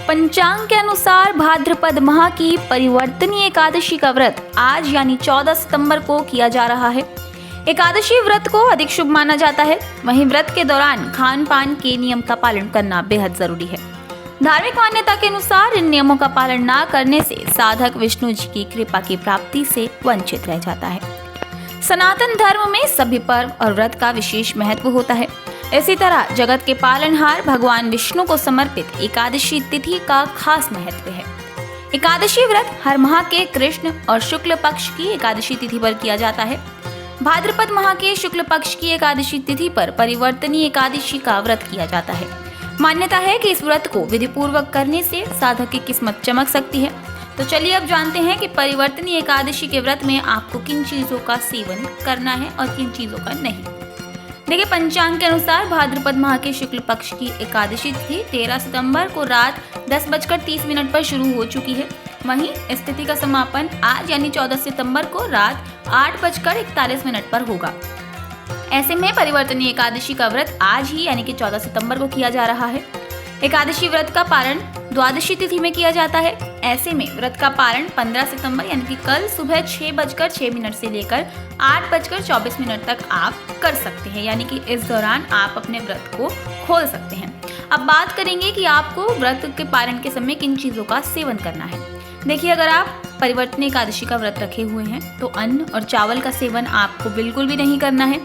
पंचांग के अनुसार भाद्रपद माह की परिवर्तनीय एकादशी का व्रत आज यानी 14 सितंबर को किया जा रहा है। एकादशी व्रत को अधिक शुभ माना जाता है। वहीं व्रत के दौरान खान पान के नियम का पालन करना बेहद जरूरी है। धार्मिक मान्यता के अनुसार इन नियमों का पालन न करने से साधक विष्णु जी की कृपा की प्राप्ति से वंचित रह जाता है। सनातन धर्म में सभी पर्व और व्रत का विशेष महत्व होता है। इसी तरह जगत के पालनहार भगवान विष्णु को समर्पित एकादशी तिथि का खास महत्व है। एकादशी व्रत हर माह के कृष्ण और शुक्ल पक्ष की एकादशी तिथि पर किया जाता है। भाद्रपद माह के शुक्ल पक्ष की एकादशी तिथि पर परिवर्तनीय एकादशी का व्रत किया जाता है। मान्यता है कि इस व्रत को विधि पूर्वक करने से साधक की किस्मत चमक सकती है। तो चलिए अब जानते हैं कि परिवर्तनीय एकादशी के व्रत में आपको किन चीजों का सेवन करना है और किन चीजों का नहीं। देखिए, पंचांग के अनुसार भाद्रपद माह के शुक्ल पक्ष की एकादशी तिथि 13 सितंबर को रात 10:30 पर शुरू हो चुकी है। वहीं इस तिथि का समापन आज यानी 14 सितंबर को रात 8:41 पर होगा। ऐसे में परिवर्तनीय एकादशी का व्रत आज ही यानी कि 14 सितंबर को किया जा रहा है। एकादशी व्रत का पारण द्वादशी तिथि में किया जाता है। ऐसे में व्रत का पारण 15 सितंबर यानी कि कल सुबह 6:06 से लेकर 8:24 तक आप कर सकते हैं, यानी कि इस दौरान आप अपने व्रत को खोल सकते हैं। अब बात करेंगे कि आपको व्रत के पारण के समय किन चीज़ों का सेवन करना है। देखिए, अगर आप परिवर्तनीय एकादशी का व्रत रखे हुए हैं तो अन्न और चावल का सेवन आपको बिल्कुल भी नहीं करना है।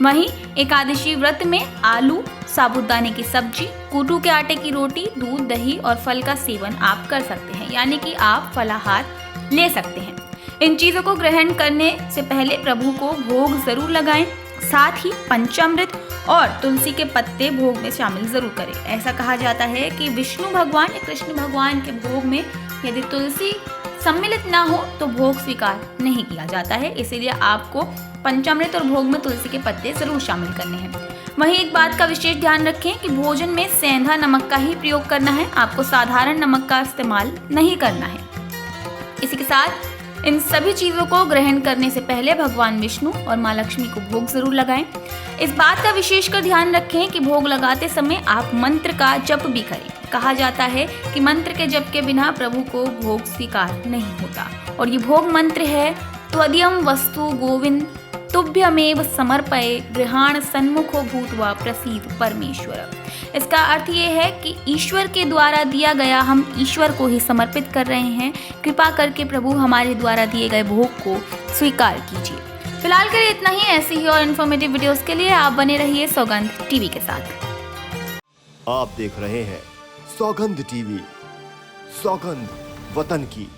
वहीं एकादशी व्रत में आलू, साबूदाने की सब्जी, कूटू के आटे की रोटी, दूध, दही और फल का सेवन आप कर सकते हैं, यानी कि आप फलाहार ले सकते हैं। इन चीज़ों को ग्रहण करने से पहले प्रभु को भोग जरूर लगाएं। साथ ही पंचामृत और तुलसी के पत्ते भोग में शामिल जरूर करें। ऐसा कहा जाता है कि विष्णु भगवान या कृष्ण भगवान के भोग में यदि तुलसी सम्मिलित ना हो तो भोग स्वीकार नहीं किया जाता है। इसीलिए आपको पंचामृत और भोग में तुलसी के पत्ते जरूर शामिल करने हैं। वहीं एक बात का विशेष ध्यान रखें कि भोजन में सेंधा नमक का ही प्रयोग करना है। आपको साधारण नमक का इस्तेमाल नहीं करना है। इसी के साथ इन सभी चीज़ों को ग्रहण करने से पहले भगवान विष्णु और माँ लक्ष्मी को भोग जरूर लगाएं। इस बात का विशेषकर ध्यान रखें कि भोग लगाते समय आप मंत्र का जप भी करें। कहा जाता है कि मंत्र के जप के बिना प्रभु को भोग स्वीकार नहीं होता और ये भोग मंत्र है त्वदीयं वस्तु गोविंद तुभ्यमेव समर्पये गृहाण सन्मुखो भूत्वा प्रसीद परमेश्वर। इसका अर्थ ये है कि ईश्वर के द्वारा दिया गया हम ईश्वर को ही समर्पित कर रहे हैं। कृपा करके प्रभु हमारे द्वारा दिए गए भोग को स्वीकार कीजिए। फिलहाल के लिए इतना ही। ऐसी ही और इन्फॉर्मेटिव वीडियोस के लिए आप बने रहिए सौगंध टीवी के साथ। आप देख रहे हैं सौगंध टीवी, सौगंध वतन की।